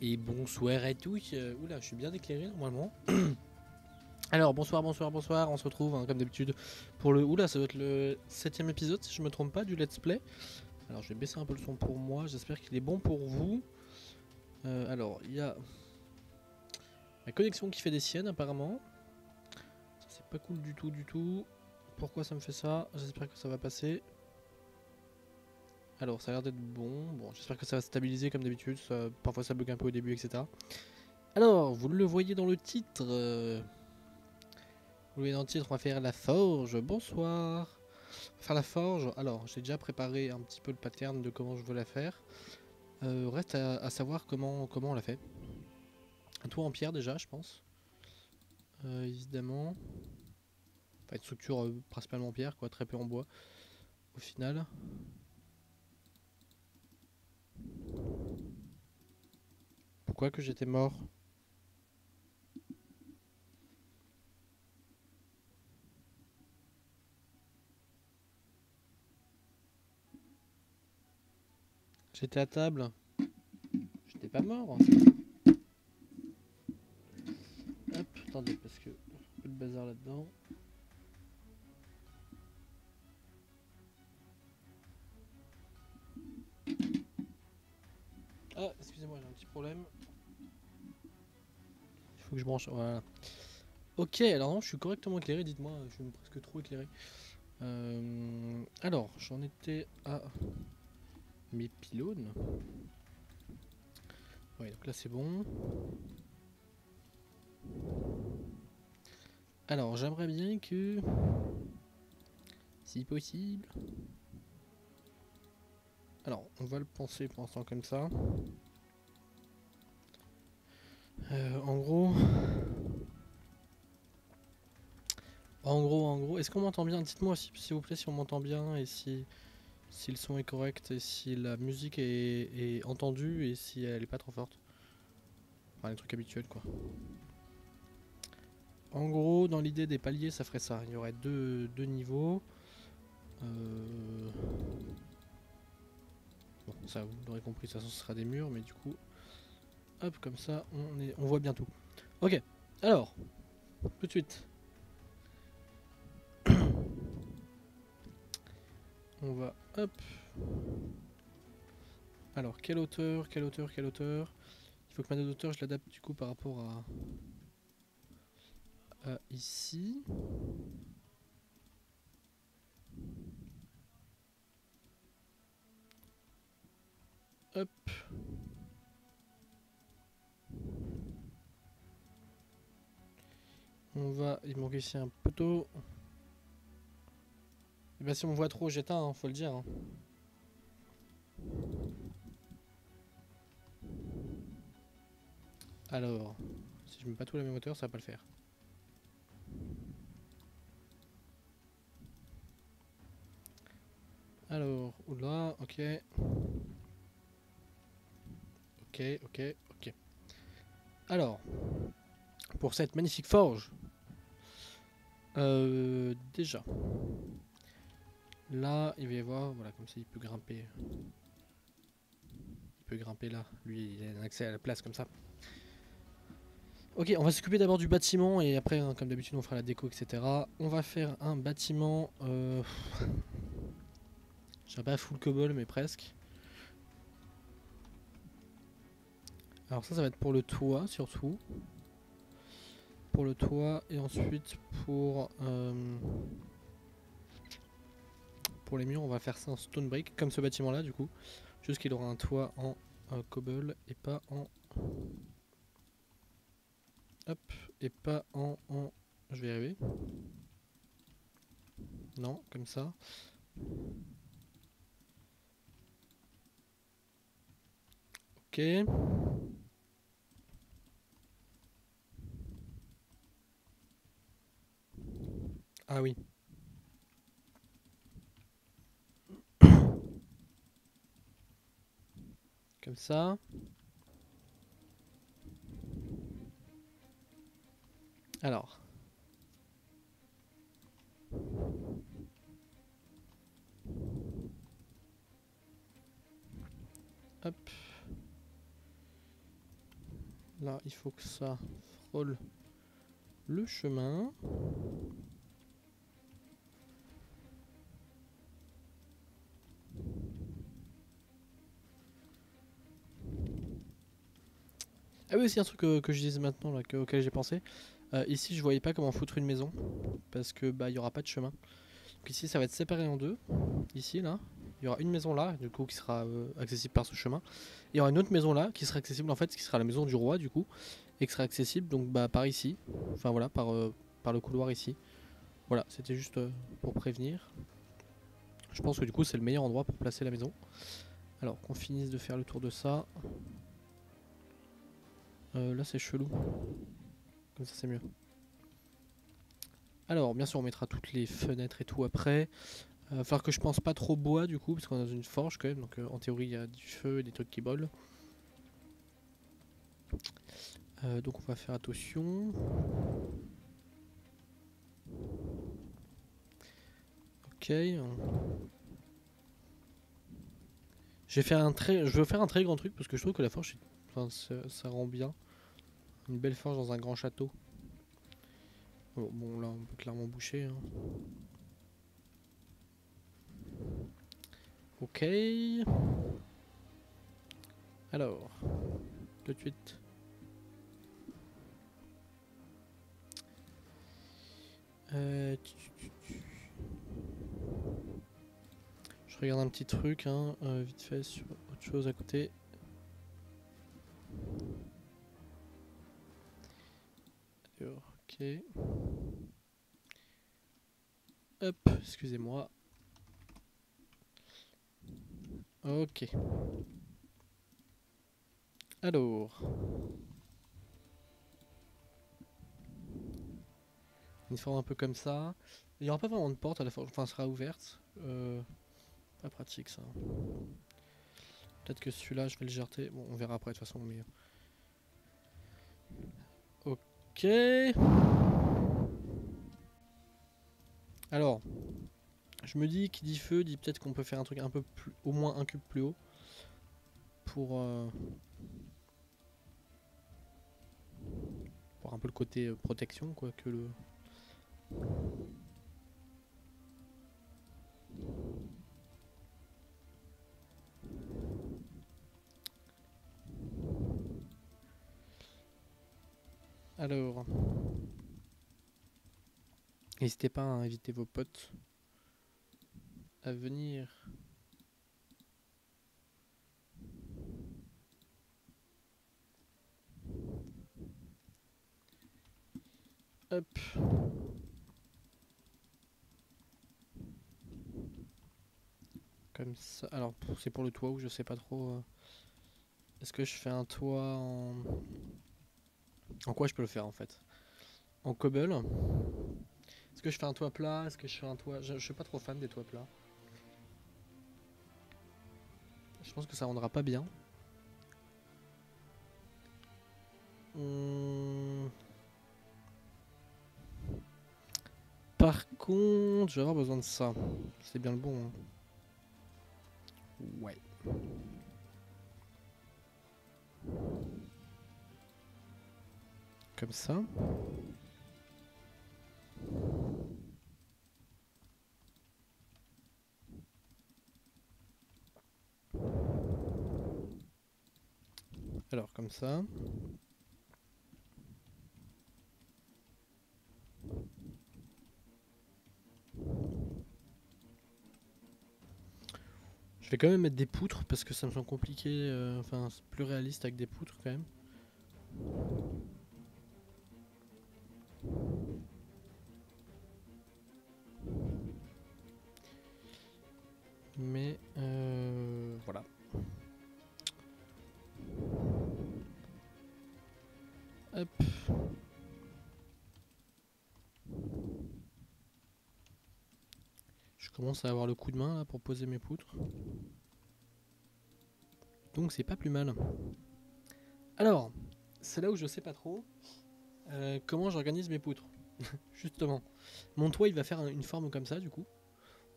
Et bonsoir à tous. Oula, je suis bien éclairé normalement. Alors bonsoir, bonsoir, bonsoir. On se retrouve comme d'habitude pour le. Oula, ça doit être le 7ème épisode si je me trompe pas du let's play. Alors je vais baisser un peu le son pour moi. J'espère qu'il est bon pour vous. Alors il y a la connexion qui fait des siennes apparemment. Ça c'est pas cool du tout, du tout. Pourquoi ça me fait ça? J'espère que ça va passer. Alors ça a l'air d'être bon. Bon, j'espère que ça va se stabiliser comme d'habitude. Parfois ça bug un peu au début, etc. Alors, vous le voyez dans le titre. Vous le voyez dans le titre, on va faire la forge. Bonsoir. On va faire la forge. Alors, j'ai déjà préparé un petit peu le pattern de comment je veux la faire. Reste à savoir comment on la fait. Un toit en pierre déjà, je pense. Évidemment. Enfin, une structure principalement en pierre, quoi, très peu en bois. Au final. Pourquoi que j'étais mort? J'étais à table. J'étais pas mort. Hop, attendez, parce que un peu de bazar là-dedans. Ah, excusez-moi, j'ai un petit problème. Il faut que je branche. Voilà. Ok, alors non, je suis correctement éclairé, dites-moi, je suis presque trop éclairé. Alors, j'en étais à mes pylônes. Ouais, donc là c'est bon. Alors, j'aimerais bien que, si possible... Alors, on va le penser pour l'instant comme ça. En gros... En gros, est-ce qu'on m'entend bien? Dites-moi s'il vous plaît si on m'entend bien et si le son est correct et si la musique est entendue et si elle est pas trop forte. Enfin, les trucs habituels quoi. En gros, dans l'idée des paliers, ça ferait ça. Il y aurait deux niveaux. Bon, ça vous l'aurez compris, de toute façon ce sera des murs, mais du coup, hop, comme ça, on voit bien tout. Ok, alors, tout de suite. On va, hop. Alors, quelle hauteur, quelle hauteur, quelle hauteur? Il faut que ma note d'auteur, je l'adapte du coup par rapport à ici. Hop. On va, il manque ici un poteau. Et bah si on voit trop, j'éteins, hein, faut le dire. Hein. Alors, si je mets pas tout à la même hauteur, ça va pas le faire. Alors, oula, ok. Ok, ok, ok. Alors, pour cette magnifique forge, déjà, là, il va y avoir, voilà, comme ça, il peut grimper. Il peut grimper là. Lui, il a un accès à la place comme ça. Ok, on va s'occuper d'abord du bâtiment et après, hein, comme d'habitude, on fera la déco, etc. On va faire un bâtiment. Je dirais pas full cobble, mais presque. Alors ça va être pour le toit surtout. Pour le toit et ensuite pour les murs, on va faire ça en stone brick, comme ce bâtiment là du coup. Juste qu'il aura un toit en cobble et pas en... Hop, et pas en... Je vais y arriver. Non, comme ça. Ok. Ah oui. Comme ça. Alors. Hop. Là, il faut que ça frôle le chemin. Ah oui, aussi un truc que je disais maintenant, là, auquel j'ai pensé. Ici, je voyais pas comment foutre une maison, parce que bah il y aura pas de chemin. Donc ici, ça va être séparé en deux. Ici, là, il y aura une maison là, du coup, qui sera accessible par ce chemin. Il y aura une autre maison là, qui sera accessible en fait, qui sera la maison du roi, du coup, et qui sera accessible donc bah par ici. Enfin voilà, par le couloir ici. Voilà, c'était juste pour prévenir. Je pense que du coup, c'est le meilleur endroit pour placer la maison. Alors qu'on finisse de faire le tour de ça. Là, c'est chelou. Comme ça, c'est mieux. Alors, bien sûr, on mettra toutes les fenêtres et tout après. Il va falloir que je pense pas trop bois du coup, parce qu'on est dans une forge quand même. Donc, en théorie, il y a du feu et des trucs qui brûlent. Donc, on va faire attention. Ok. Je veux faire un très grand truc parce que je trouve que la forge, enfin, ça rend bien. Une belle forge dans un grand château. Bon, là, on peut clairement boucher. Hein. Ok. Alors, tout de suite. Je regarde un petit truc, hein, vite fait sur autre chose à côté. Alors, ok. Hop, excusez-moi. Ok. Alors. Une forme un peu comme ça. Il n'y aura pas vraiment de porte à la forge, enfin, elle sera ouverte. Pas pratique ça. Peut-être que celui-là, je vais le jeter. Bon, on verra après de toute façon, mais. Ok. Alors, je me dis, qui dit feu, dit peut-être qu'on peut faire un truc un peu plus, au moins un cube plus haut. Pour un peu le côté protection, quoi, que le. Alors. N'hésitez pas à inviter vos potes à venir. Hop. Comme ça. Alors, c'est pour le toit ou je sais pas trop. Est-ce que je fais un toit en. En quoi je peux le faire en fait? En cobble. Est-ce que je fais un toit plat? Est-ce que je fais un toit. Je suis pas trop fan des toits plats. Je pense que ça rendra pas bien. Par contre, je vais avoir besoin de ça. C'est bien le bon. Hein. Ouais. Comme ça. Alors, comme ça. Je vais quand même mettre des poutres parce que ça me semble compliqué. Enfin, c'est plus réaliste avec des poutres quand même. Mais voilà. Hop. Je commence à avoir le coup de main là pour poser mes poutres. Donc c'est pas plus mal. Alors, c'est là où je sais pas trop comment j'organise mes poutres. Justement. Mon toit il va faire une forme comme ça du coup.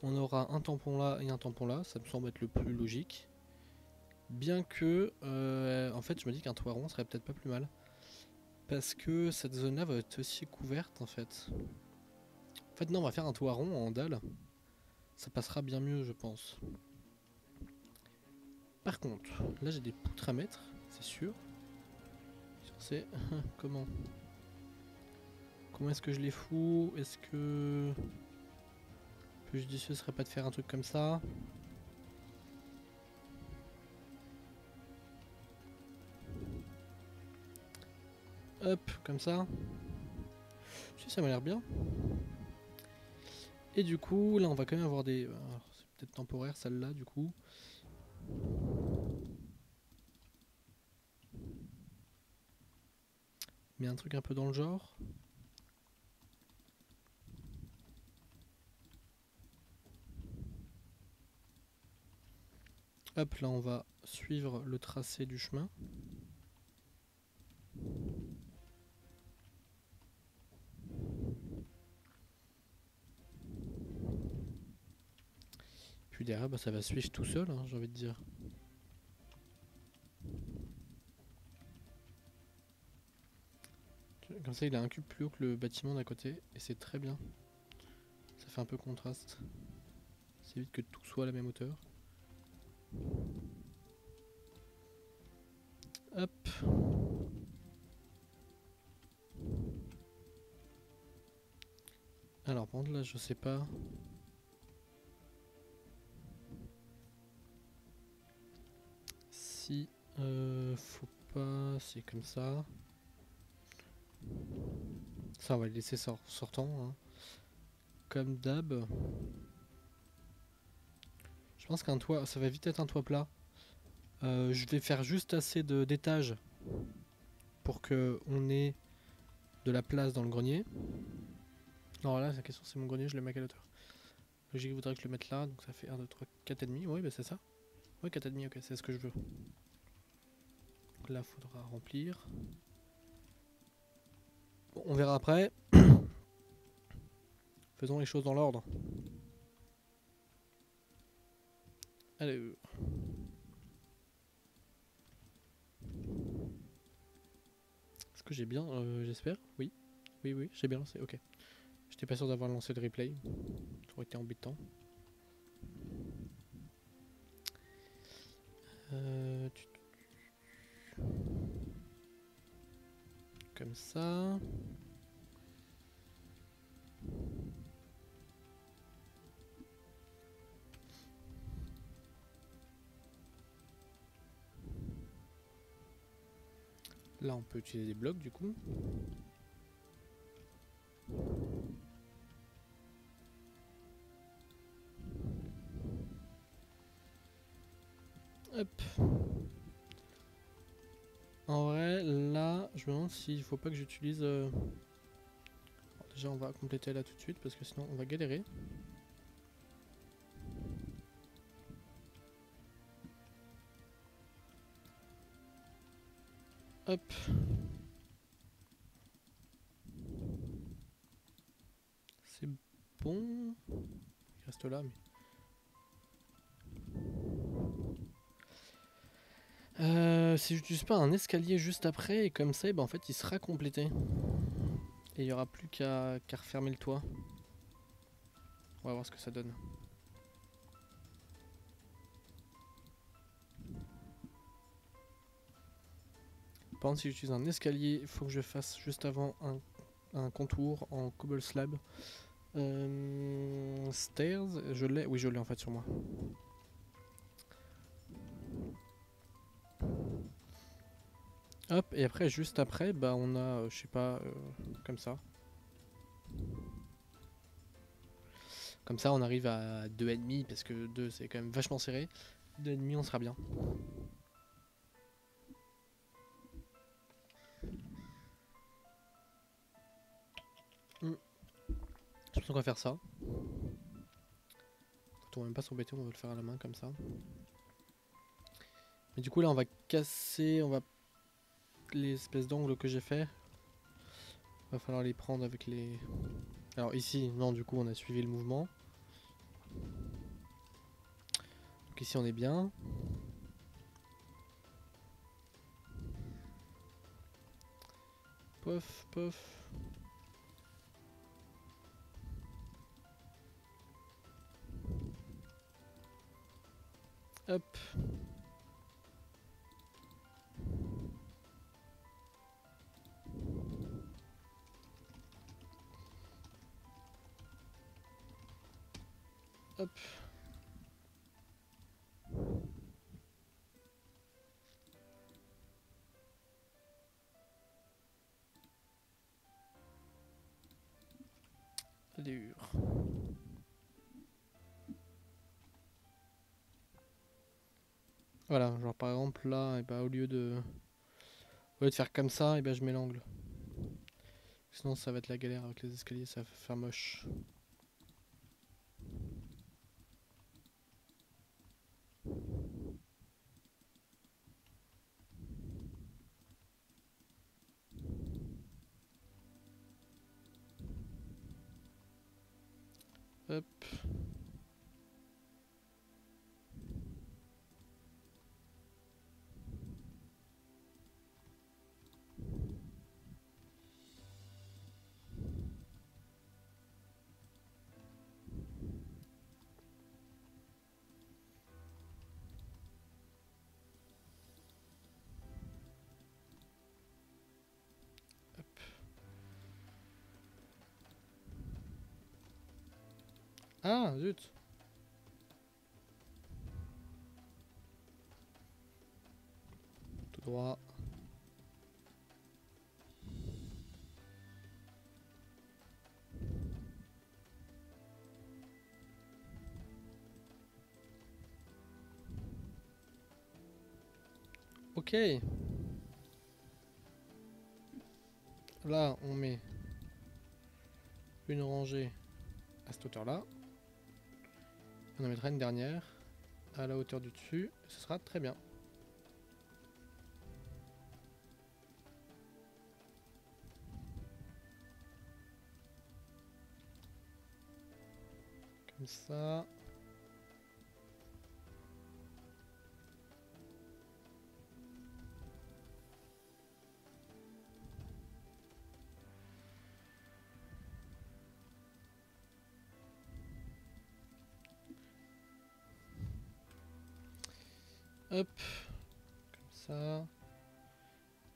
On aura un tampon là et un tampon là. Ça me semble être le plus logique. Bien que, en fait, je me dis qu'un toit rond serait peut-être pas plus mal. Parce que cette zone-là va être aussi couverte en fait. En fait non, on va faire un toit rond en dalle. Ça passera bien mieux je pense. Par contre, là j'ai des poutres à mettre, c'est sûr. C'est comment est-ce que je les fous? Est-ce que plus judicieux serait pas de faire un truc comme ça? Hop, comme ça. Si ça m'a l'air bien. Et du coup, là on va quand même avoir des... alors, c'est peut-être temporaire celle-là du coup. Mais un truc un peu dans le genre. Hop, là on va suivre le tracé du chemin. Puis derrière, bah, ça va suivre tout seul, hein, j'ai envie de dire. Comme ça, il a un cube plus haut que le bâtiment d'à côté, et c'est très bien. Ça fait un peu contraste. Ça évite que tout soit à la même hauteur. Hop. Alors, par contre, là, je sais pas. Si. Faut pas. C'est comme ça. Ça, on va le laisser sortant. Hein. Comme d'hab. Je pense qu'un toit. Ça va vite être un toit plat. Je vais faire juste assez d'étages pour que on ait de la place dans le grenier. Alors là, la question c'est mon grenier, je le mets à quelle hauteur? Logique voudrait que je le mette là, donc ça fait 1, 2, 3, 4,5. Oui, bah c'est ça. Oui, 4,5, ok, c'est ce que je veux. Donc là, faudra remplir. Bon, on verra après. Faisons les choses dans l'ordre. Allez. Est-ce que j'ai bien, j'espère? Oui. Oui, oui, j'ai bien lancé, ok. J'étais pas sûr d'avoir lancé le replay. Ça aurait été embêtant. Comme ça. Là, on peut utiliser des blocs du coup. Hop. En vrai, là, je me demande s'il faut pas que j'utilise... Bon, déjà, on va compléter là tout de suite parce que sinon, on va galérer. Hop. C'est bon. Il reste là, mais... si j'utilise pas un escalier juste après, et comme ça, ben, en fait, il sera complété. Et il n'y aura plus qu'à refermer le toit. On va voir ce que ça donne. Par contre, si j'utilise un escalier, il faut que je fasse juste avant un contour en cobble slab. Stairs, je l'ai. Oui, je l'ai en fait sur moi. Hop, et après, juste après, bah on a, je sais pas, comme ça. Comme ça, on arrive à 2,5 parce que 2 c'est quand même vachement serré. 2,5, on sera bien. Je pense qu'on va faire ça. On va même pas s'embêter, on va le faire à la main comme ça. Mais du coup là on va casser, on va les espèces d'angles que j'ai fait. Va falloir les prendre avec les... Alors ici, non du coup on a suivi le mouvement. Donc ici on est bien. pof, pof. Hop. Hop. Allure. Voilà, genre par exemple là, et bah, au lieu de faire comme ça, et ben je mets l'angle. Sinon ça va être la galère avec les escaliers, ça va faire moche. Hop. Ah, zut. Tout droit. Ok. Là, on met une rangée à cette hauteur-là. On en mettra une dernière à la hauteur du dessus. Ce sera très bien. Comme ça. Hop. Comme ça.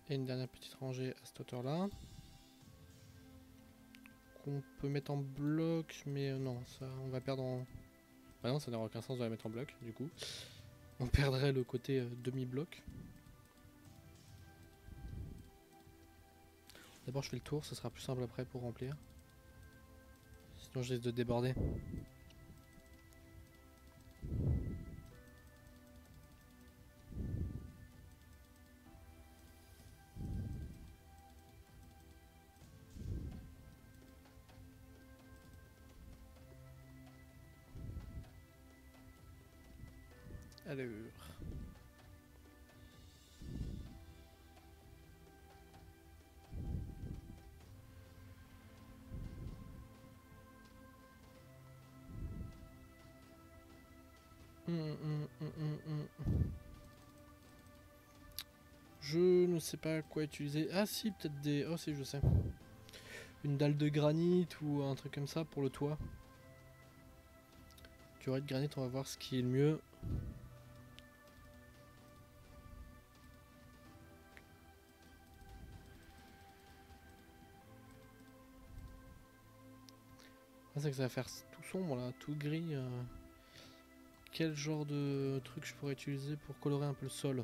Et une dernière petite rangée à cette hauteur-là. Qu'on peut mettre en bloc, mais non, ça, on va perdre en... Bah non, ça n'aurait aucun sens de la mettre en bloc, du coup. On perdrait le côté demi-bloc. D'abord, je fais le tour, ce sera plus simple après pour remplir. Sinon, je risque de déborder. Allure. Je ne sais pas quoi utiliser. Ah si, peut-être des... Oh si, je sais. Une dalle de granit ou un truc comme ça pour le toit. Durée de granit, on va voir ce qui est le mieux. C'est que ça va faire tout sombre là, tout gris. Quel genre de truc je pourrais utiliser pour colorer un peu le sol?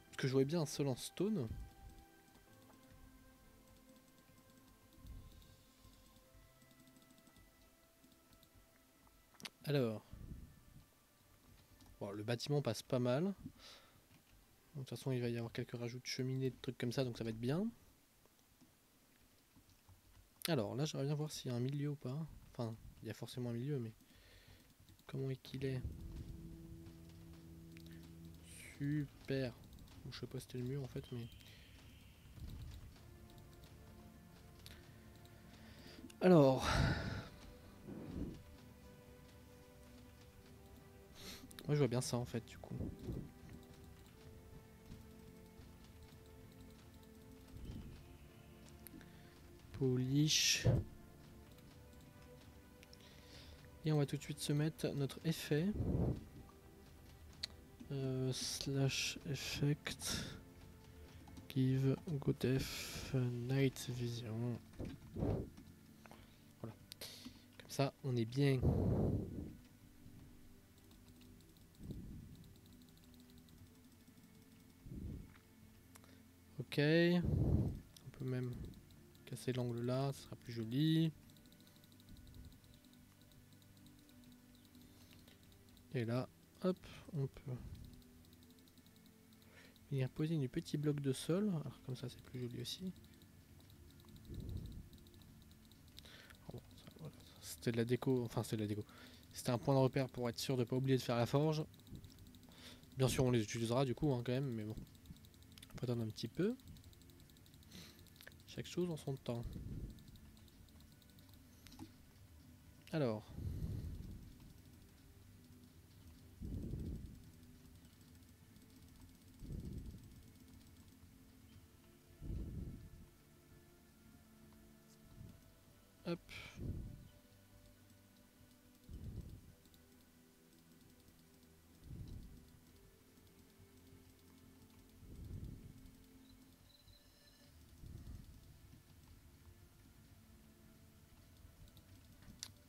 Parce que je voyais bien un sol en stone. Alors. Bon, le bâtiment passe pas mal. De toute façon, il va y avoir quelques rajouts de cheminées, de trucs comme ça, donc ça va être bien. Alors là, j'aimerais bien voir s'il y a un milieu ou pas. Enfin, il y a forcément un milieu, mais comment est qu'il est? Super. Je sais pas si c'était le mur en fait, mais... Alors... Moi je vois bien ça en fait du coup. Polish. Et on va tout de suite se mettre notre effet. Slash effect. Give GoDef Night Vision. Voilà. Comme ça, on est bien. Ok. On peut même casser l'angle là, ce sera plus joli. Et là, hop, on peut venir poser du petit bloc de sol. Alors comme ça, c'est plus joli aussi. Bon, voilà. C'était de la déco, enfin c'était de la déco. C'était un point de repère pour être sûr de ne pas oublier de faire la forge. Bien sûr, on les utilisera du coup hein, quand même, mais bon. On peut attendre un petit peu. Chaque chose en son temps. Alors. Hop.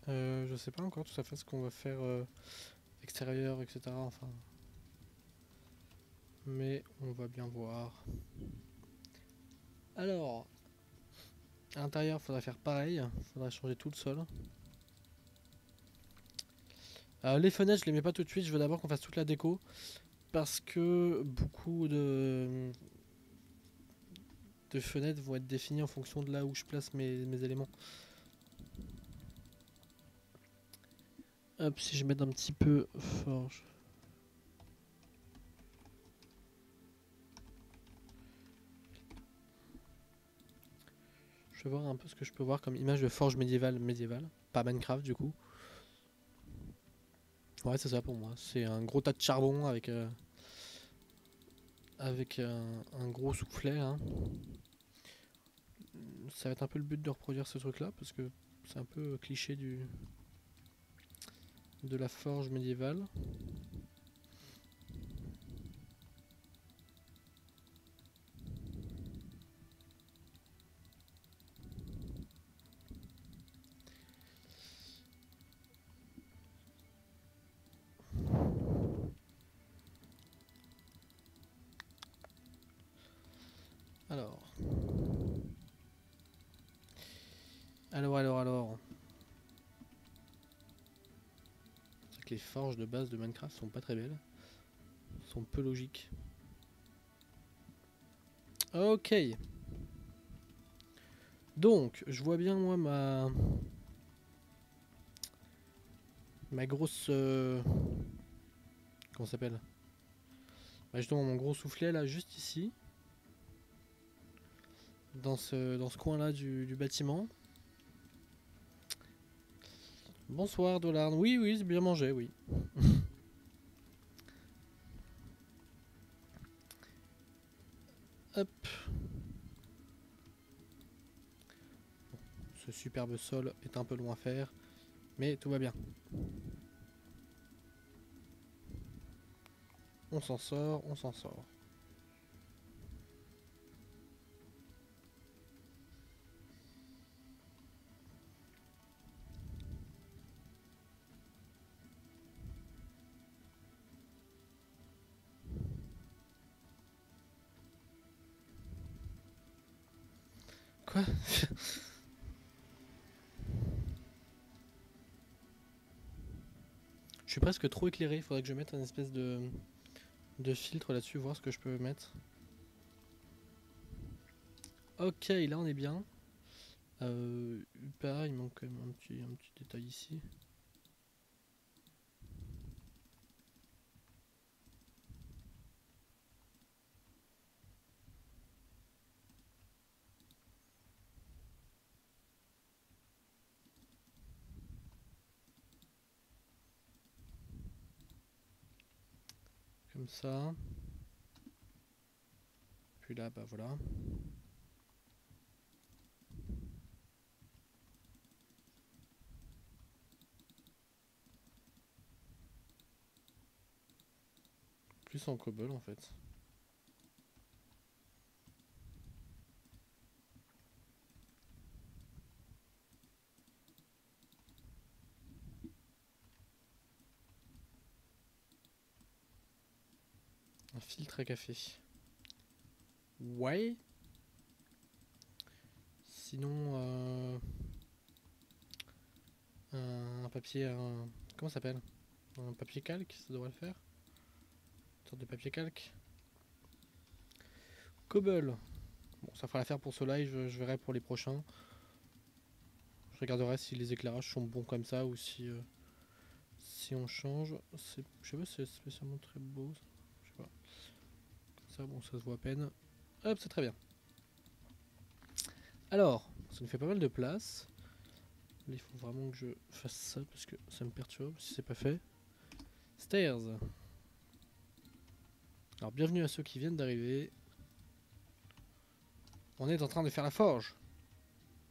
Je sais pas encore tout à fait ce qu'on va faire extérieur, etc. Enfin. Mais on va bien voir. Alors. À l'intérieur, faudrait faire pareil. Faudrait changer tout le sol. Les fenêtres, je les mets pas tout de suite. Je veux d'abord qu'on fasse toute la déco. Parce que beaucoup de fenêtres vont être définies en fonction de là où je place mes éléments. Hop, si je mets un petit peu forge. Je vais voir un peu ce que je peux voir comme image de forge médiévale. Pas Minecraft du coup. Ouais, c'est ça pour moi. C'est un gros tas de charbon avec un gros soufflet. Hein. Ça va être un peu le but de reproduire ce truc là parce que c'est un peu cliché de la forge médiévale. Alors. C'est que les forges de base de Minecraft sont pas très belles. Sont peu logiques. Ok. Donc, je vois bien moi ma grosse comment ça s'appelle? Bah, justement mon gros soufflet là juste ici. Dans ce coin là du bâtiment. Bonsoir Dolarn. Oui, oui, c'est bien mangé, oui. Hop. Ce superbe sol est un peu loin à faire, mais tout va bien. On s'en sort, on s'en sort. Quoi? Je suis presque trop éclairé, il faudrait que je mette un espèce de filtre là-dessus, voir ce que je peux mettre. Ok, là on est bien. Pareil, il manque quand même un petit détail ici. Comme ça. Puis là, bah voilà. plus en cobble en fait. Un filtre à café. Ouais. Sinon, un papier, comment ça s'appelle? Un papier calque, ça devrait le faire. Une sorte de papier calque. Cobble. Bon, ça fera l'affaire pour ce live, je verrai pour les prochains. Je regarderai si les éclairages sont bons comme ça ou si on change. Je sais pas si c'est spécialement très beau. Je sais pas. Comme ça, bon, ça se voit à peine. Hop, c'est très bien. Alors, ça nous fait pas mal de place. Là, il faut vraiment que je fasse ça parce que ça me perturbe si c'est pas fait. Stairs. Alors, bienvenue à ceux qui viennent d'arriver. On est en train de faire la forge.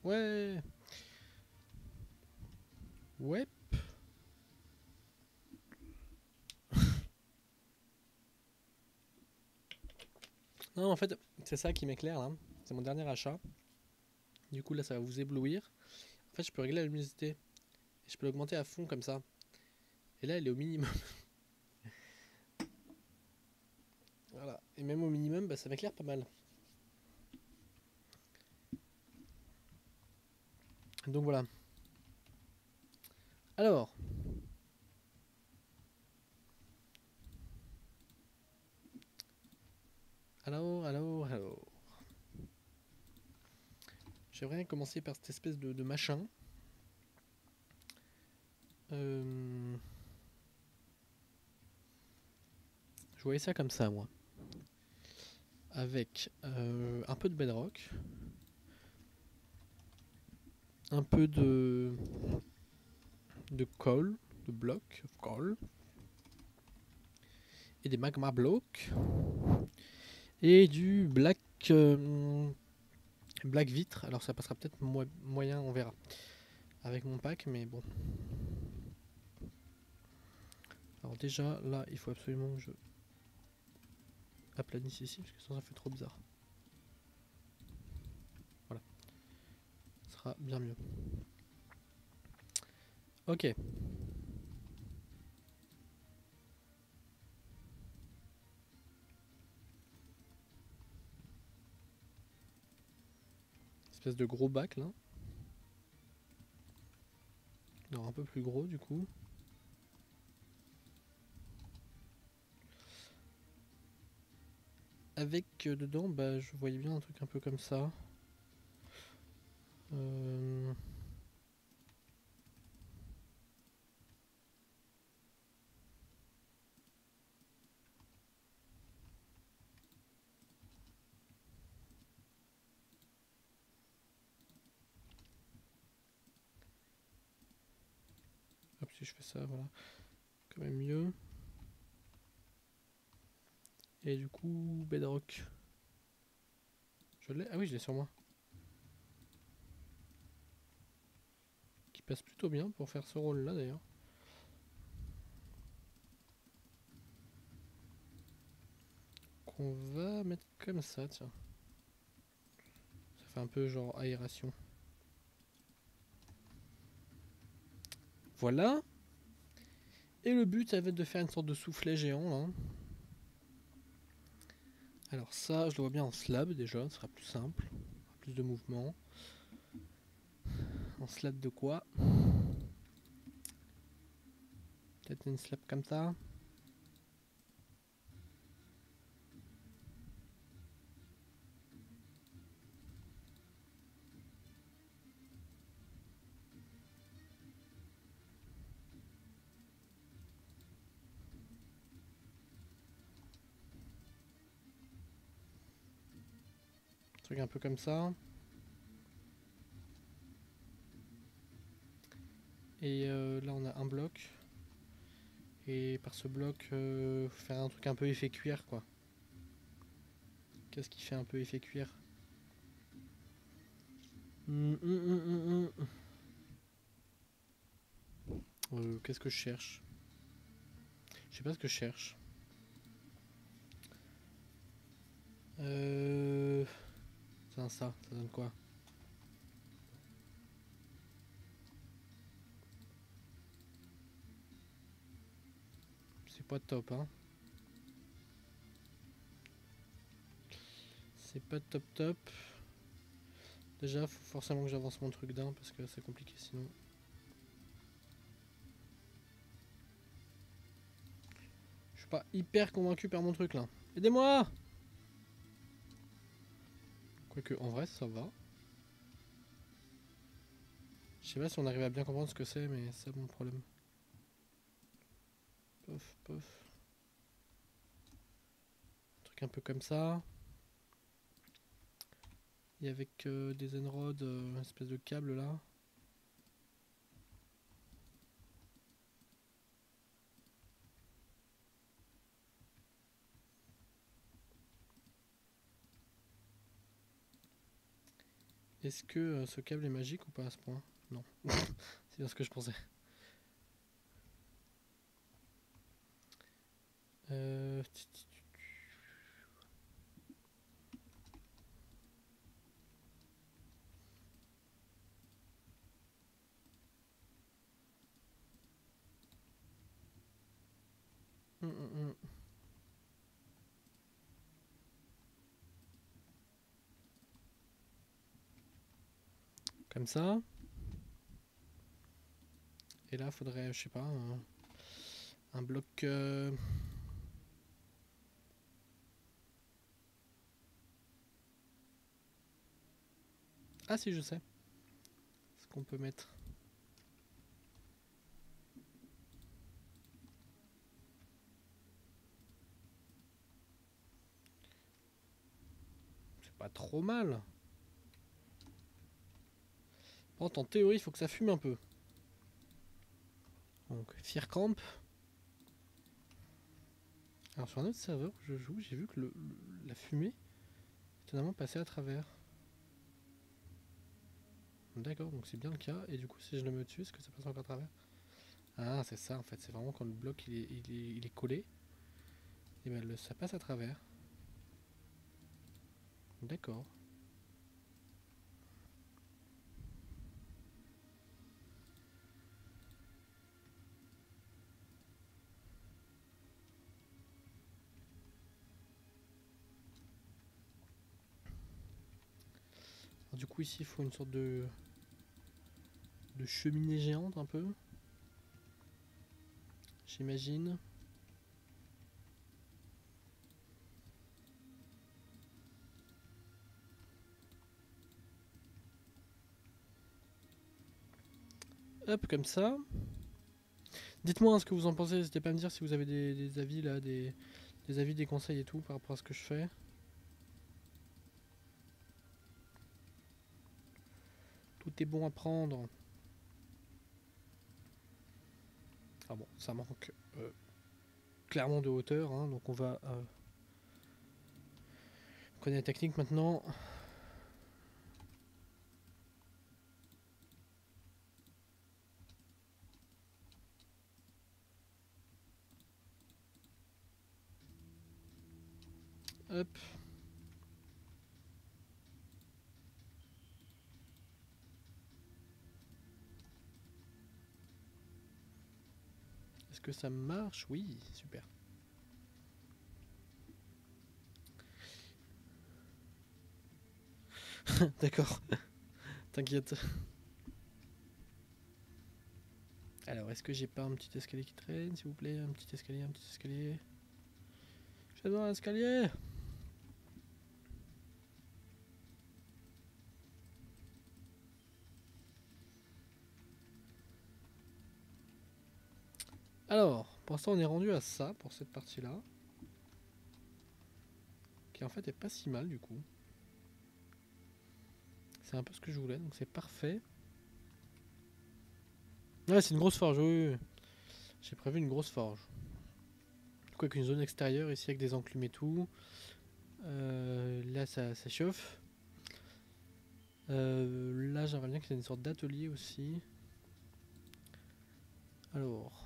Ouais. Ouais. Non, en fait, c'est ça qui m'éclaire là. C'est mon dernier achat. Du coup, là, ça va vous éblouir. En fait, je peux régler la luminosité. Et je peux l'augmenter à fond comme ça. Et là, elle est au minimum. Voilà. Et même au minimum, bah, ça m'éclaire pas mal. Donc voilà. Alors. Alors. J'aimerais commencer par cette espèce de machin. Je voyais ça comme ça, moi. Avec un peu de bedrock. Un peu de coal. De blocs of coal. Et des magma blocks. Et du black... black vitre. Alors ça passera peut-être moyen, on verra. Avec mon pack, mais bon. Alors déjà, là, il faut absolument que je aplanisse ici, parce que sinon ça fait trop bizarre. Voilà. Ce sera bien mieux. Ok. Espèce de gros bac, là. Non, un peu plus gros, du coup. Avec dedans, bah, je voyais bien un truc un peu comme ça. Hop, si je fais ça, voilà. Quand même mieux. Et du coup, bedrock. Je l'ai. Ah oui, je l'ai sur moi. Qui passe plutôt bien pour faire ce rôle-là, d'ailleurs. Qu'on va mettre comme ça, tiens. Ça fait un peu genre aération. Voilà. Et le but, ça va être de faire une sorte de soufflet géant, là. Alors ça, je le vois bien en slab déjà, ce sera plus simple. Plus de mouvement. En slab de quoi? Peut-être une slab comme ça. Un truc un peu comme ça. Et là on a un bloc. Et par ce bloc, faire un truc un peu effet cuir quoi. Qu'est-ce qui fait un peu effet cuir? Qu'est-ce que je cherche? Je sais pas ce que je cherche. Tiens, ça donne quoi? C'est pas top, hein. C'est pas top top. Déjà, faut forcément que j'avance mon truc d'un parce que c'est compliqué sinon. Je suis pas hyper convaincu par mon truc là. Aidez-moi! Quoique, en vrai, ça va. Je sais pas si on arrive à bien comprendre ce que c'est, mais c'est mon problème. Pof, pof. Un truc un peu comme ça. Et avec des Zenrod, une espèce de câble là. Est-ce que ce câble est magique ou pas à ce point? Non. C'est bien ce que je pensais. Euh... hum, hum, hum. Comme ça. Et là, faudrait, je sais pas, un bloc. Ah si, je sais. Ce qu'on peut mettre. C'est pas trop mal. Par contre, en théorie, il faut que ça fume un peu. Donc, Fircamp. Alors, sur un autre serveur où je joue, j'ai vu que la fumée étonnamment passait à travers. D'accord, donc c'est bien le cas. Et du coup, si je le mets dessus, est-ce que ça passe encore à travers? Ah, c'est ça en fait. C'est vraiment quand le bloc il est collé. Et ben ça passe à travers. D'accord. Du coup, ici, il faut une sorte de cheminée géante un peu. J'imagine. Hop, comme ça. Dites-moi ce que vous en pensez. N'hésitez pas à me dire si vous avez des avis là, des avis, des conseils et tout par rapport à ce que je fais. Tout est bon à prendre. Ah bon, ça manque clairement de hauteur, hein, donc on va connaître la technique maintenant. Hop. Est-ce que ça marche? Oui, super. D'accord, t'inquiète. Alors, est-ce que j'ai pas un petit escalier qui traîne, s'il vous plaît? Un petit escalier, un petit escalier. J'adore un escalier! Alors, pour l'instant, on est rendu à ça pour cette partie-là. Qui en fait est pas si mal du coup. C'est un peu ce que je voulais, donc c'est parfait. Ouais, c'est une grosse forge, oui, oui. J'ai prévu une grosse forge. Quoi qu'une zone extérieure ici avec des enclumes et tout. Là, ça chauffe. Là, j'aimerais bien qu'il y ait une sorte d'atelier aussi. Alors.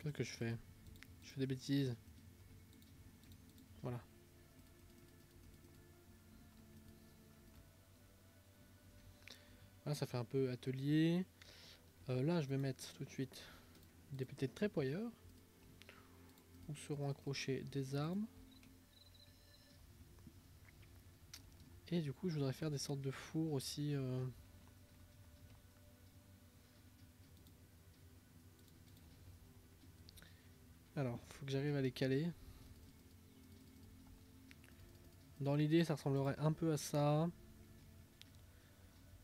Qu'est-ce que je fais? Je fais des bêtises. Voilà. Voilà, ça fait un peu atelier. Là, je vais mettre tout de suite des petits trépoilleurs où seront accrochées des armes. Et du coup, je voudrais faire des sortes de fours aussi. Alors, faut que j'arrive à les caler. Dans l'idée, ça ressemblerait un peu à ça.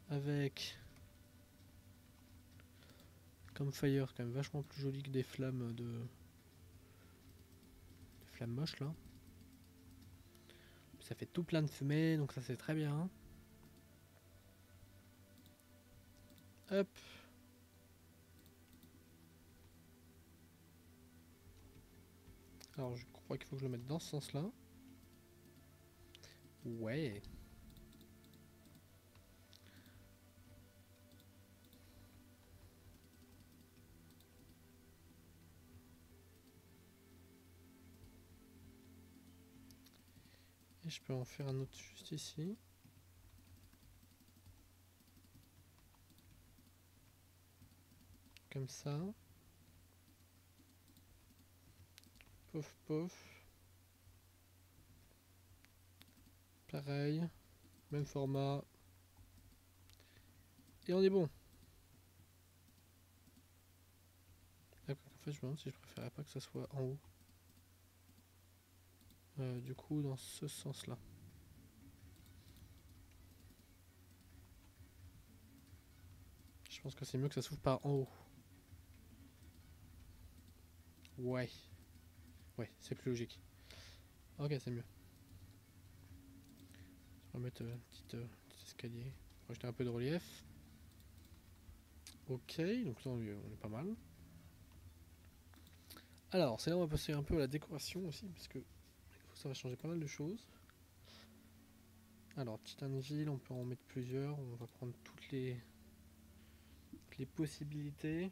Avec comme fire, quand même vachement plus joli que des flammes des flammes moches là. Ça fait tout plein de fumée, donc ça c'est très bien. Hop. Alors je crois qu'il faut que je le mette dans ce sens-là. Ouais. Et je peux en faire un autre juste ici. Comme ça. Pof pof. Pareil. Même format. Et on est bon. En fait, je me demande si je préférerais pas que ça soit en haut. Du coup, dans ce sens-là. Je pense que c'est mieux que ça s'ouvre par en haut. Ouais. Ouais, c'est plus logique. Ok, c'est mieux. On va mettre un petit escalier pour rajouter un peu de relief. Ok, donc là on est pas mal. Alors, c'est là où on va passer un peu à la décoration aussi, parce que ça va changer pas mal de choses. Alors, Titan Ville, on peut en mettre plusieurs. On va prendre toutes les possibilités.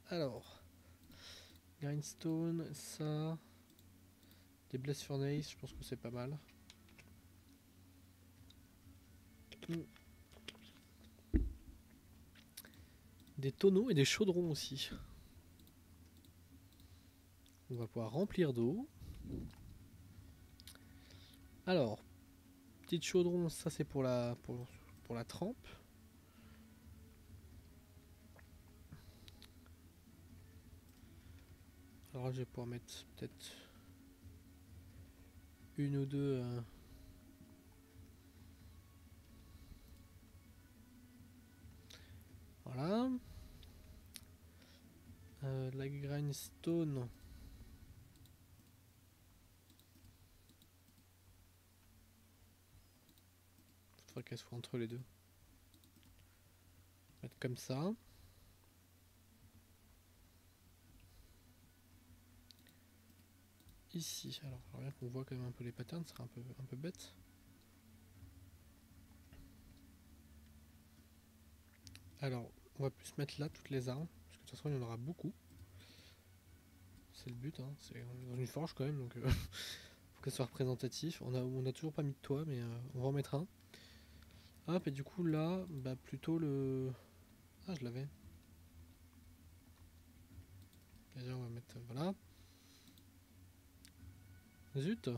Alors, Grindstone, ça. Des Blast Furnace, je pense que c'est pas mal. Des tonneaux et des chaudrons aussi. On va pouvoir remplir d'eau. Alors, petit chaudron, ça c'est pour la trempe. Alors je vais pouvoir mettre peut-être une ou deux. Voilà. La grindstone. Faudrait qu'elle soit entre les deux. Mettre comme ça. Ici, alors bien qu'on voit quand même un peu les patterns, ce sera un peu bête. Alors, on va plus mettre là toutes les armes, parce que de toute façon il y en aura beaucoup. C'est le but, hein. On est dans une forge quand même, donc faut que ça soit représentatif. On a toujours pas mis de toit, mais on va en mettre un. Hop, et du coup là, bah plutôt le... Ah, je l'avais. Déjà on va mettre... Voilà. Zut.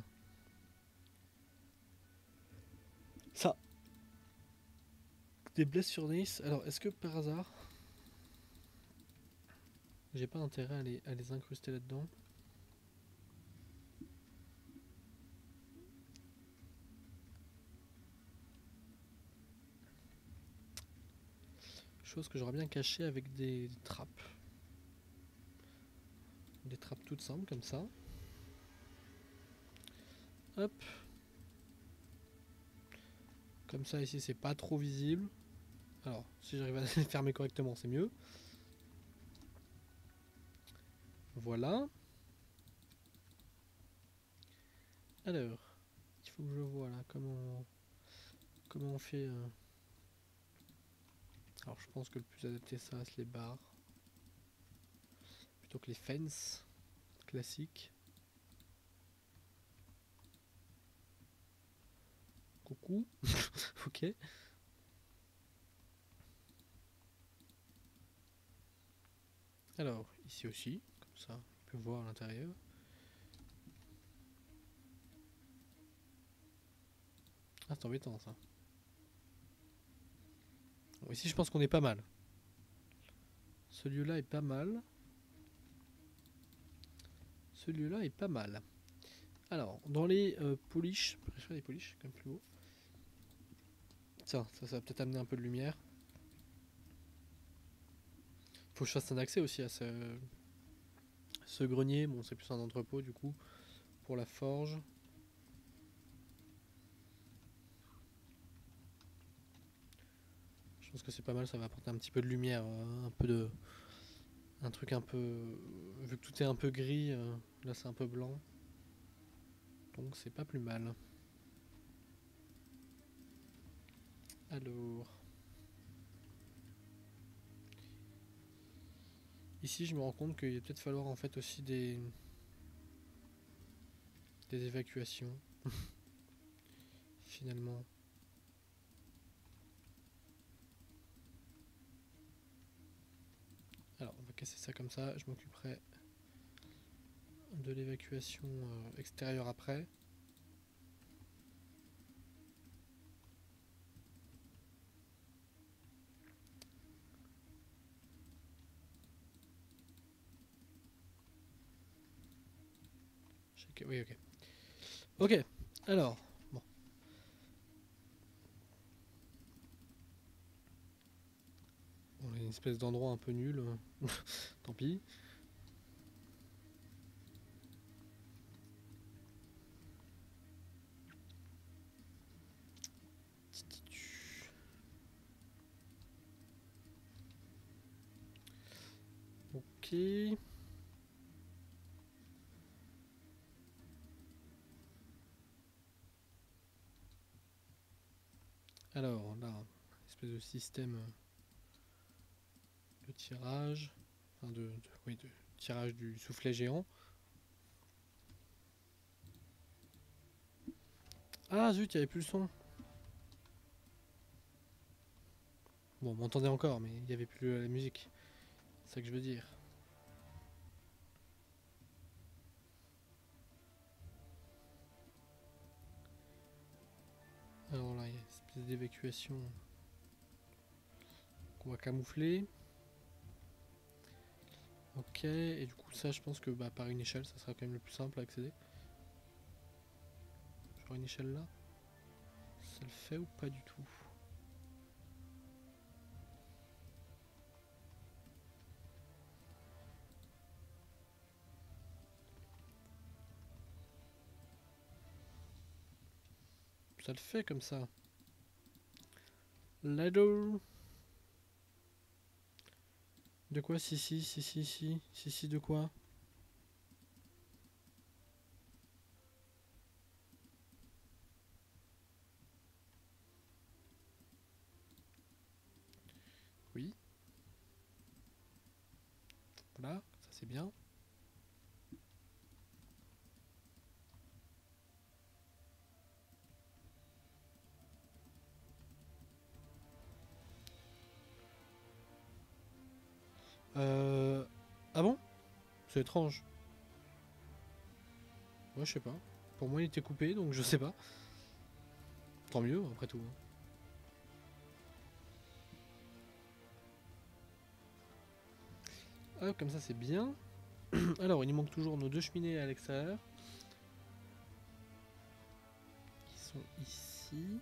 Ça. Des blesses sur Nice. Alors, est-ce que par hasard, j'ai pas intérêt à les incruster là-dedans? Chose que j'aurais bien cachée avec des trappes. Des trappes toutes simples comme ça. Hop. Comme ça ici c'est pas trop visible. Alors si j'arrive à les fermer correctement c'est mieux. Voilà. Alors, il faut que je vois là comment on fait. Alors je pense que le plus adapté ça reste les barres. plutôt que les fences classiques. Coucou. Ok. Alors, ici aussi, comme ça, on peut voir à l'intérieur. Ah, c'est embêtant ça. Bon, ici, je pense qu'on est pas mal. Ce lieu-là est pas mal. Ce lieu-là est pas mal. Alors, dans les polish, je préfère les polish, quand même plus haut. Tiens, ça va peut-être amener un peu de lumière. Faut que je fasse un accès aussi à ce grenier. Bon, c'est plus un entrepôt du coup, pour la forge. Je pense que c'est pas mal, ça va apporter un petit peu de lumière, un peu de... Un truc un peu... Vu que tout est un peu gris, là c'est un peu blanc. Donc c'est pas plus mal. Alors... Ici je me rends compte qu'il va peut-être falloir en fait aussi des évacuations. Finalement. Alors on va casser ça comme ça, je m'occuperai de l'évacuation extérieure après. Oui, ok. Ok, alors, bon. On a une espèce d'endroit un peu nul. Tant pis. Ok. Alors là, espèce de système de tirage. Enfin oui, de tirage du soufflet géant. Ah zut, il n'y avait plus le son. Bon, on m'entendait encore, mais il n'y avait plus la musique. C'est ça que je veux dire. Alors là, il y a une espèce d'évacuation qu'on va camoufler. Ok, et du coup ça je pense que bah, par une échelle ça sera quand même le plus simple à accéder. Genre une échelle là. Ça le fait ou pas du tout? Ça le fait comme ça. Ladder. De quoi? Si, de quoi? Oui. Voilà, ça c'est bien. Ah bon? C'est étrange. Moi je sais pas. Pour moi il était coupé donc je sais pas. Tant mieux après tout. Hop, comme ça c'est bien. Alors il nous manque toujours nos deux cheminées à l'extérieur. Qui sont ici.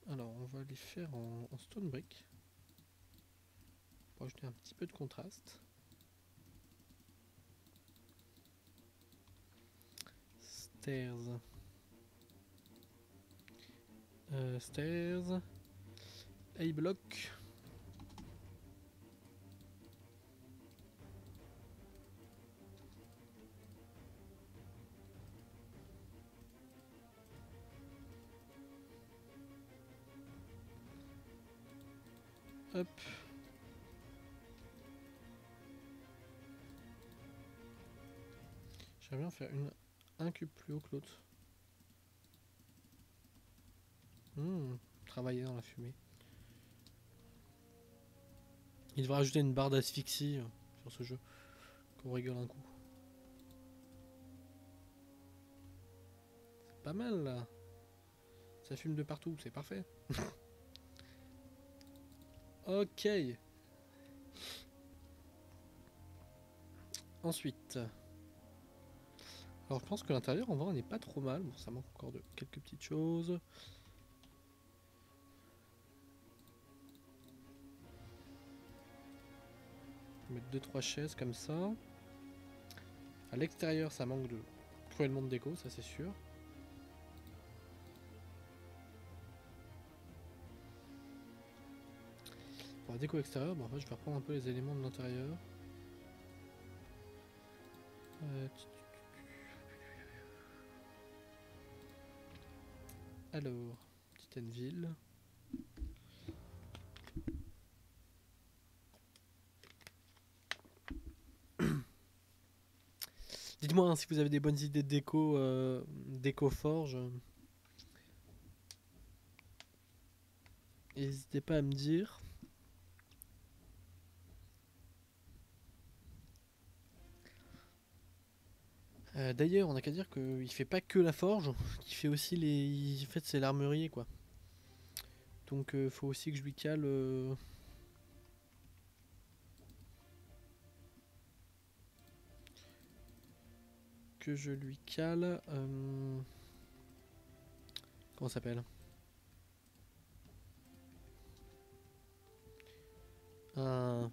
Alors on va les faire en stone brick. Pour ajouter un petit peu de contraste. Stairs. Stairs. A-block. Hop. J'aimerais bien faire un cube plus haut que l'autre. Travailler dans la fumée. Il devrait ajouter une barre d'asphyxie sur ce jeu. Qu'on rigole un coup. C'est pas mal là. Ça fume de partout, c'est parfait. Ok. Ensuite. Alors je pense que l'intérieur en vrai on n'est pas trop mal. Bon, ça manque encore de quelques petites choses. On va mettre 2-3 chaises comme ça. À l'extérieur ça manque de cruellement de déco, ça c'est sûr. Pour la déco extérieure, bon, en fait, je vais reprendre un peu les éléments de l'intérieur. Alors, petite Anvil. Dites-moi hein, si vous avez des bonnes idées de déco, déco forge. N'hésitez pas à me dire. D'ailleurs, on a qu'à dire qu'il fait pas que la forge, il fait aussi les. En fait, c'est l'armurier quoi. Donc, faut aussi que je lui cale. Que je lui cale. Comment ça s'appelle? Un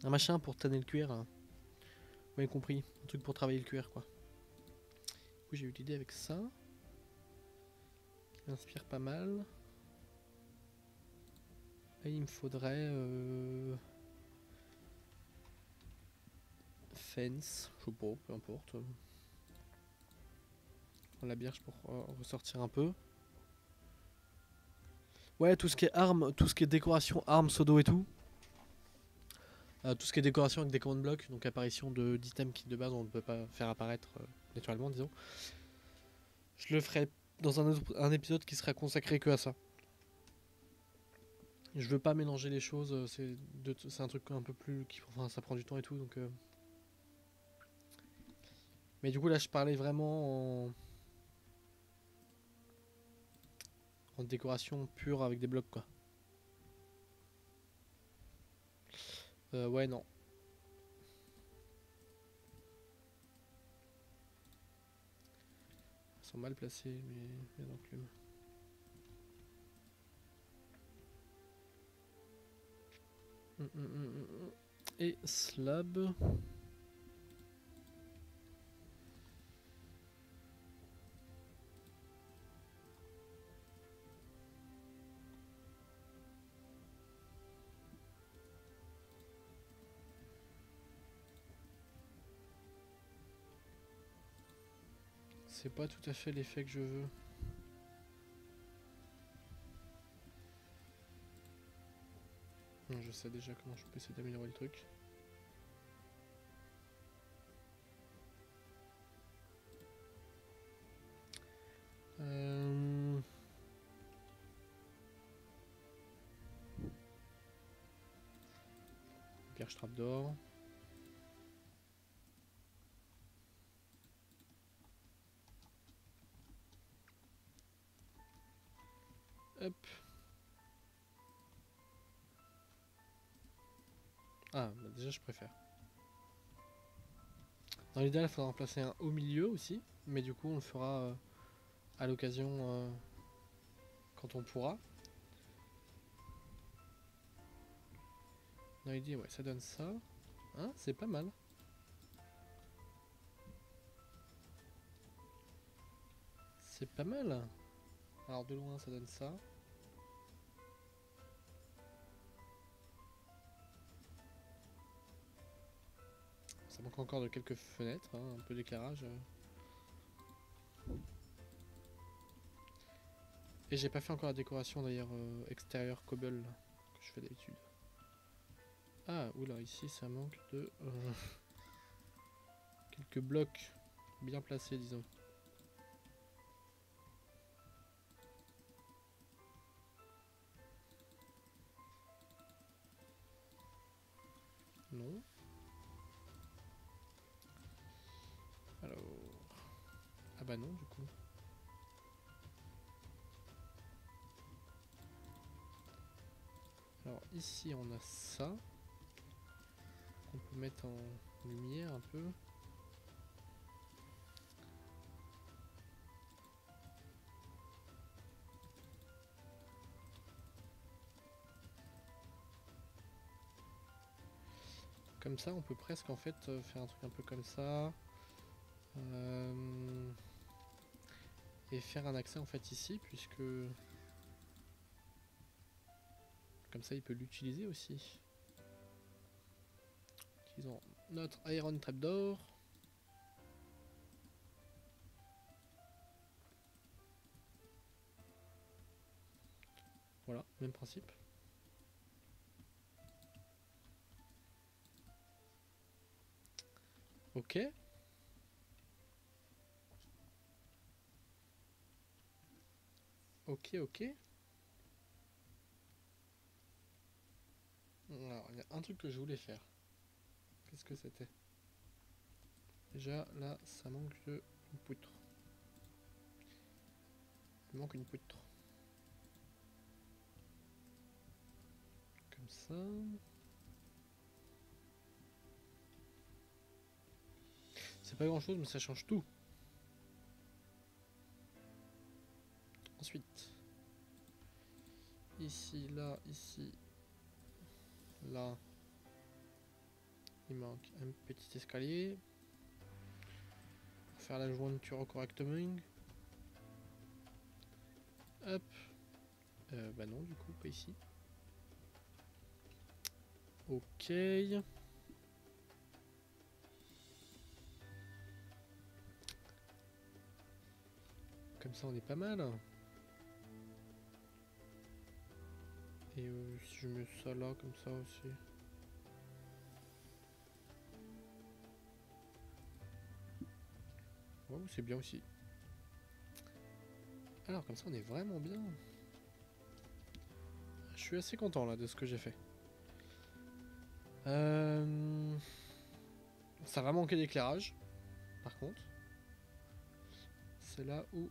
machin pour tanner le cuir. Là. Vous avez compris, un truc pour travailler le cuir quoi. Du coup, j'ai eu l'idée avec ça. Qui m'inspire pas mal. Et il me faudrait. Fence, je sais pas, peu importe. La bière pour ressortir un peu. Ouais, tout ce qui est armes, tout ce qui est décoration, armes, sodo et tout. Tout ce qui est décoration avec des command blocs, donc apparition d'items qui de base on ne peut pas faire apparaître naturellement, disons. Je le ferai dans un épisode qui sera consacré que à ça. Je veux pas mélanger les choses, c'est un truc un peu plus. Enfin, ça prend du temps et tout, donc. Mais du coup, là, je parlais vraiment en décoration pure avec des blocs, quoi. Ouais, non. Ils sont mal placés, mes enclumes. Et slab. C'est pas tout à fait l'effet que je veux. Je sais déjà comment je peux essayer d'améliorer le truc. Pierre strap d'or. Hop. Ah, bah déjà je préfère. Dans l'idéal, il faudra en placer un au milieu aussi, mais du coup on le fera à l'occasion quand on pourra. Dans l'idée, ouais, ça donne ça. Hein, c'est pas mal. C'est pas mal. Alors de loin, ça donne ça. Ça manque encore de quelques fenêtres, hein, un peu d'éclairage. Et j'ai pas fait encore la décoration d'ailleurs extérieure cobble que je fais d'habitude. Ah, oula, ici ça manque de... quelques blocs bien placés, disons. Non. Alors... Ah bah non, du coup. Alors ici on a ça. Qu'on peut mettre en lumière un peu. Comme ça, on peut presque en fait faire un truc un peu comme ça. Et faire un accès en fait ici, puisque... Comme ça, il peut l'utiliser aussi. Utilisons notre Iron Trapdoor. Voilà, même principe. Ok. Ok, ok. Alors, il y a un truc que je voulais faire. Qu'est-ce que c'était? Déjà, là, ça manque de une poutre. Il manque une poutre. Comme ça. C'est pas grand chose, mais ça change tout. Ensuite, ici, là, il manque un petit escalier pour faire la jointure correctement. Hop. Bah non, du coup, pas ici. Ok. Comme ça, on est pas mal. Et si je mets ça là, comme ça aussi. Wow, c'est bien aussi. Alors, comme ça, on est vraiment bien. Je suis assez content là de ce que j'ai fait. Ça va manquer d'éclairage, par contre. C'est là où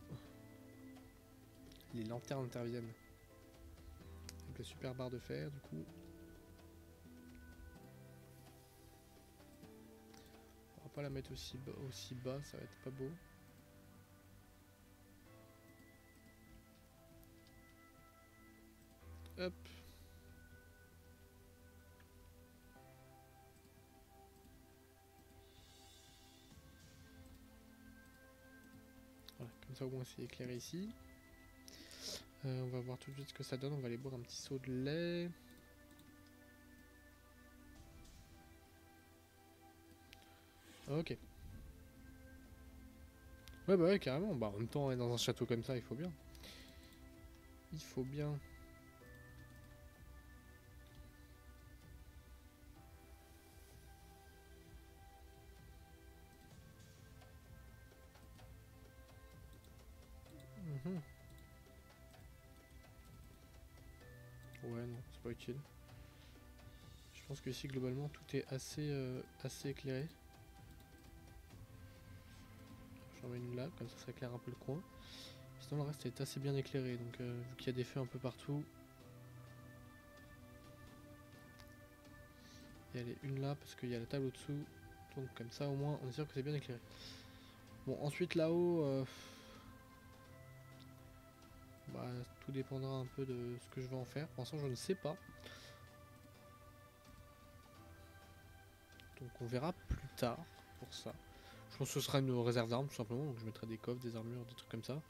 les lanternes interviennent. Avec la super barre de fer, du coup. On va pas la mettre aussi bas, ça va être pas beau. Hop. Voilà, comme ça au moins c'est éclairé ici. On va voir tout de suite ce que ça donne. On va aller boire un petit seau de lait. Ok. Ouais bah ouais carrément. Bah en même temps on est dans un château comme ça, il faut bien. Il faut bien. Mhm. Ouais non, c'est pas utile. Je pense que ici globalement tout est assez éclairé. J'en mets une là, comme ça éclaire un peu le coin. Sinon le reste est assez bien éclairé, donc vu qu'il y a des feux un peu partout. Et elle est une là parce qu'il y a la table au-dessous. Donc comme ça au moins on est sûr que c'est bien éclairé. Bon ensuite là-haut, bah, tout dépendra un peu de ce que je vais en faire. Pour l'instant je ne sais pas. Donc on verra plus tard pour ça. Je pense que ce sera une réserve d'armes tout simplement. Donc je mettrai des coffres, des armures, des trucs comme ça.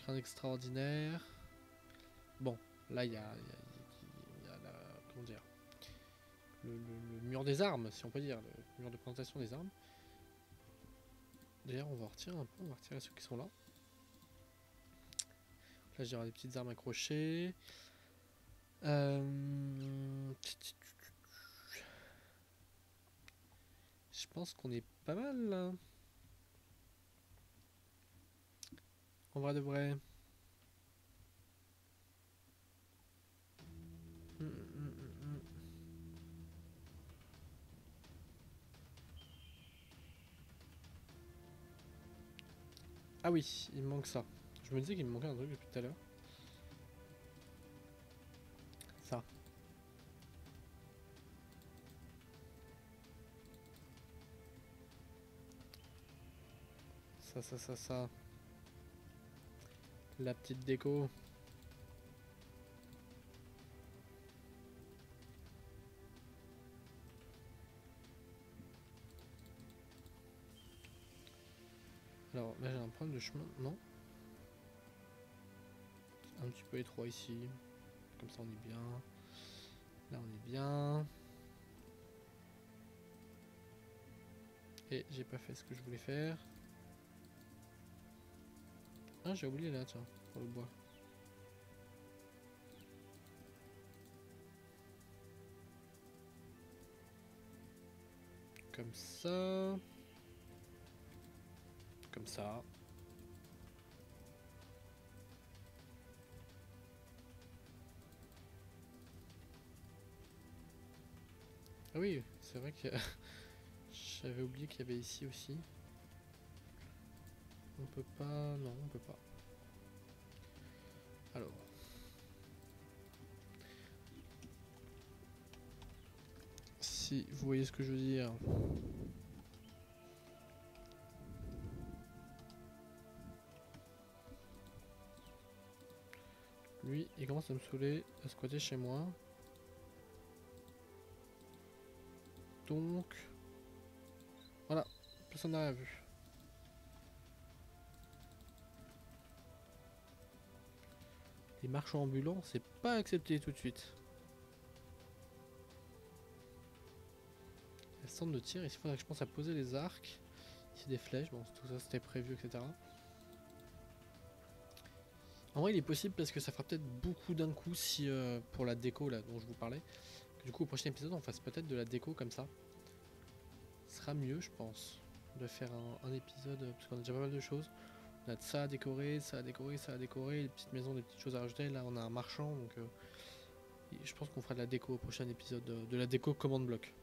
Crâne extraordinaire. Bon, là il y a la, comment dire, le mur des armes, si on peut dire, le mur de présentation des armes. D'ailleurs, on va en retirer un peu, on va retirer ceux qui sont là. Là, j'ai des petites armes accrochées. pense qu'on est pas mal là. En vrai de vrai. Ah oui, il me manque ça. Je me disais qu'il me manquait un truc depuis tout à l'heure. Ça. Ça. La petite déco. Alors là j'ai un problème de chemin, non? Un petit peu étroit ici. Comme ça on est bien. Là on est bien. Et j'ai pas fait ce que je voulais faire. Ah j'ai oublié là tiens, pour le bois. Comme ça. Comme ça. Ah oui, c'est vrai que j'avais oublié qu'il y avait ici aussi. On peut pas... Non, on peut pas. Alors... Si vous voyez ce que je veux dire. Lui, il commence à me saouler à squatter chez moi. Donc... Voilà, personne n'a rien vu. Les marchands ambulants, c'est pas accepté tout de suite. Le centre de tir, il faudrait que je pense à poser les arcs. Ici des flèches, bon tout ça c'était prévu, etc. En vrai il est possible parce que ça fera peut-être beaucoup d'un coup si pour la déco là dont je vous parlais. Du coup au prochain épisode on fasse peut-être de la déco comme ça. Ce sera mieux je pense de faire un épisode parce qu'on a déjà pas mal de choses. On a de ça à décorer, ça à décorer, ça à décorer, des petites maisons, des petites choses à rajouter. Là on a un marchand donc je pense qu'on fera de la déco au prochain épisode, de la déco commande bloc.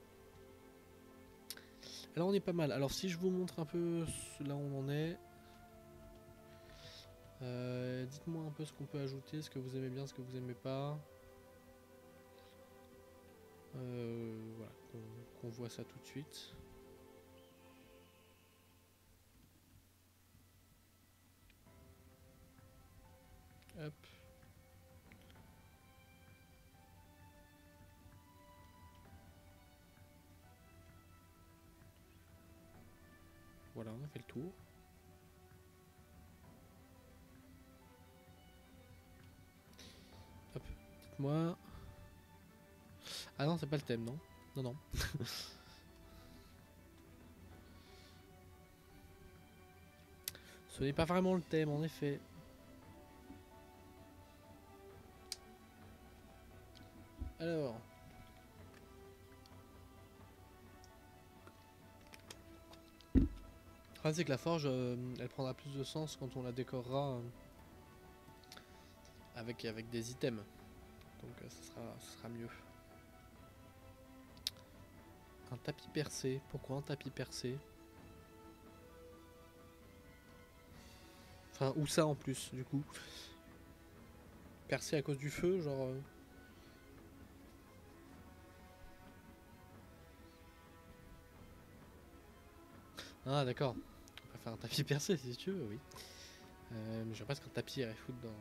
Alors on est pas mal. Alors si je vous montre un peu là où on en est. Dites-moi un peu ce qu'on peut ajouter, ce que vous aimez bien, ce que vous aimez pas. Voilà, qu'on voit ça tout de suite. Hop. Voilà, on a fait le tour. Hop, dites-moi. Ah non, c'est pas le thème, non? Non, non. Ce n'est pas vraiment le thème, en effet. Alors. Le c'est que la forge, elle prendra plus de sens quand on la décorera avec des items. Donc ça sera mieux. Un tapis percé. Pourquoi un tapis percé? Enfin, où ça en plus, du coup? Percé à cause du feu, genre... Ah d'accord. On peut faire un tapis percé si tu veux, oui. Mais je vois pas ce qu'un tapis irait foutre dans...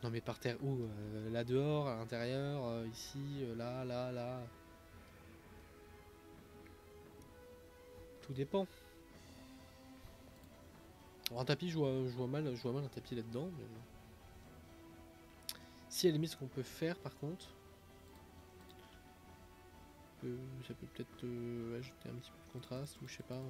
Non mais par terre où? Là dehors, à l'intérieur, ici, là. Tout dépend. Alors, un tapis, je vois mal un tapis là-dedans. Mais... Si à la limite ce qu'on peut faire par contre, ça peut peut-être ajouter un petit peu de contraste ou je sais pas.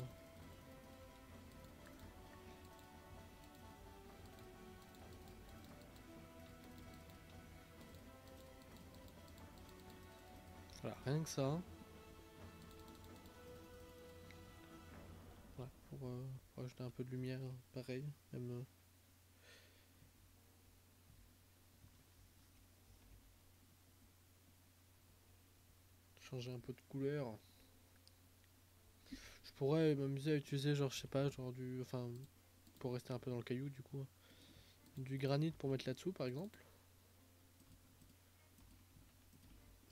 Voilà, rien que ça. pour ajouter un peu de lumière, pareil. Même, changer un peu de couleur. Je pourrais m'amuser à utiliser genre je sais pas, genre du... Enfin, pour rester un peu dans le caillou du coup. Du granit pour mettre là-dessous par exemple.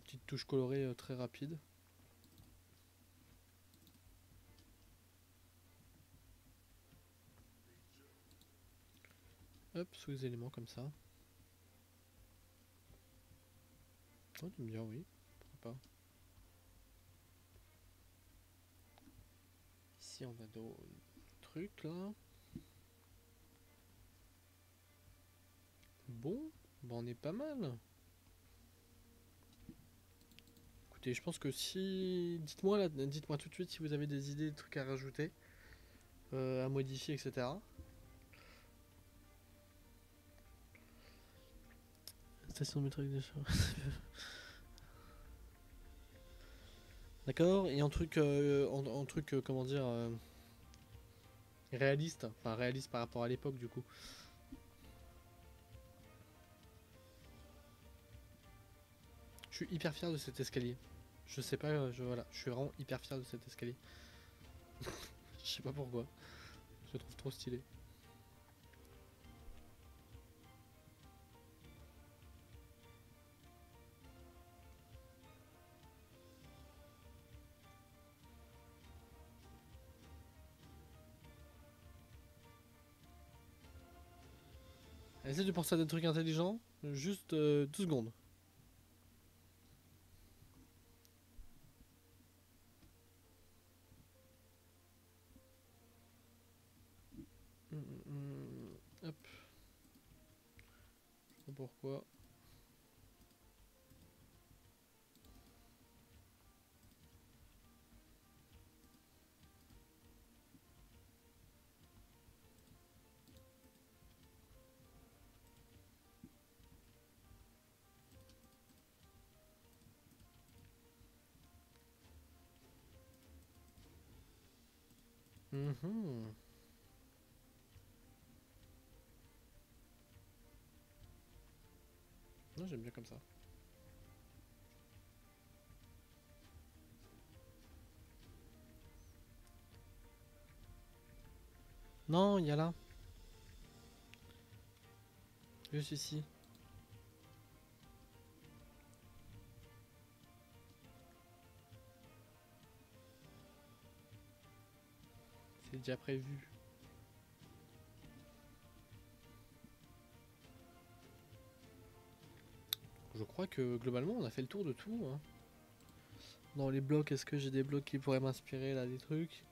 Petite touche colorée très rapide. Hop, sous les éléments comme ça. Oh, tu me dis oui, pourquoi pas. Ici on a d'autres trucs là. Bon, bah on est pas mal. Écoutez, je pense que si... dites-moi tout de suite si vous avez des idées, des trucs à rajouter, à modifier, etc. Station de métro avec des choses. D'accord, et en truc comment dire, réaliste, enfin réaliste par rapport à l'époque du coup. Je suis hyper fier de cet escalier. Je sais pas, voilà, je suis vraiment hyper fier de cet escalier. Je sais pas pourquoi, je le trouve trop stylé. Essaye de penser à des trucs intelligents, juste 2 secondes. Hop. Je sais pas pourquoi. Mhm. Non, j'aime bien comme ça. Non, il y a là. Juste ici. C'est déjà prévu. Je crois que globalement on a fait le tour de tout, hein. Dans les blocs, est-ce que j'ai des blocs qui pourraient m'inspirer là, des trucs?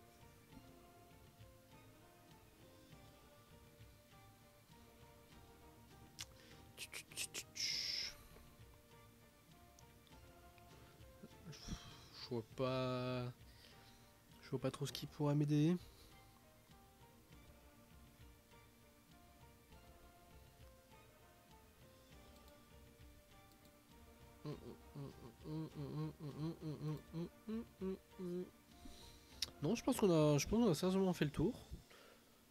Je vois pas. Je vois pas trop ce qui pourrait m'aider. Non, je pense qu'on a sérieusement fait le tour.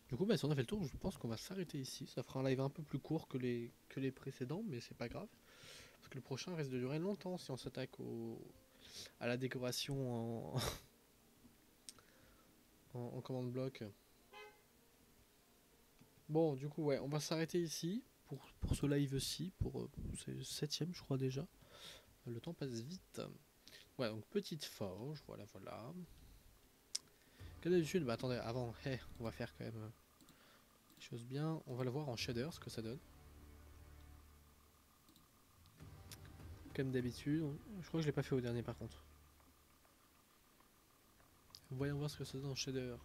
Du coup, bah, si on a fait le tour, je pense qu'on va s'arrêter ici. Ça fera un live un peu plus court que les précédents, mais c'est pas grave. Parce que le prochain risque de durer longtemps si on s'attaque à la décoration en commande bloc. Bon, du coup, ouais, on va s'arrêter ici pour ce live-ci, c'est le 7ème, je crois déjà. Le temps passe vite. Ouais, donc petite forge, voilà, voilà. Comme d'habitude, bah attendez, avant, on va faire quand même des choses bien. On va le voir en shader, ce que ça donne. Comme d'habitude, je crois que je l'ai pas fait au dernier par contre. Voyons voir ce que ça donne en shader.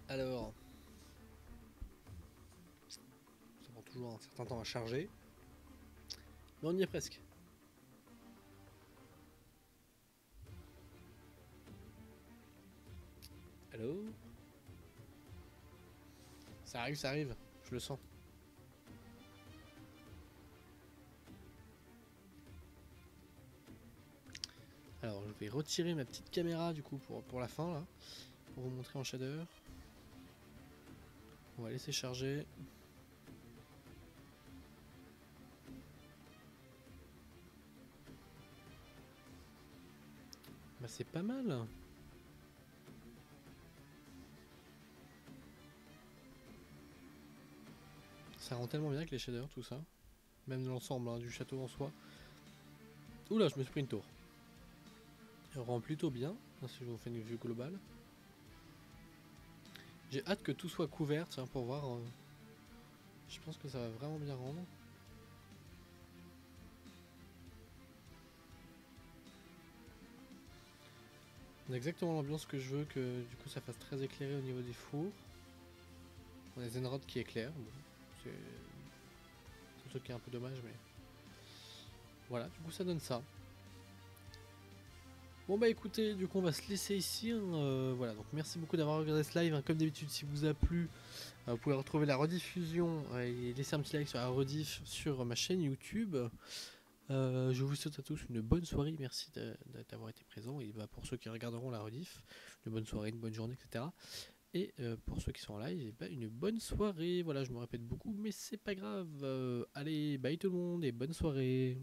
Alors, ça prend toujours un certain temps à charger. Mais on y est presque. Allô? Ça arrive, je le sens. Alors je vais retirer ma petite caméra du coup pour la fin là, pour vous montrer en shader. On va laisser charger. Bah c'est pas mal. Ça rend tellement bien avec les shaders tout ça. Même l'ensemble hein, du château en soi. Oula, je me suis pris une tour. Elle rend plutôt bien, si je vous fais une vue globale. J'ai hâte que tout soit couvert, tiens, pour voir. Je pense que ça va vraiment bien rendre. On a exactement l'ambiance que je veux, que du coup ça fasse très éclairé au niveau des fours. On a Zenrod qui éclaire, bon, c'est un truc qui est un peu dommage, mais voilà, du coup ça donne ça. Bon bah écoutez, du coup on va se laisser ici, hein, voilà, donc merci beaucoup d'avoir regardé ce live, hein. Comme d'habitude si vous a plu, vous pouvez retrouver la rediffusion et laisser un petit like sur la rediff sur ma chaîne YouTube. Je vous souhaite à tous une bonne soirée, merci d'avoir été présent, et bah, pour ceux qui regarderont la rediff, une bonne soirée, une bonne journée, etc. Et pour ceux qui sont en live, bah, une bonne soirée, voilà je me répète beaucoup mais c'est pas grave, allez bye tout le monde et bonne soirée.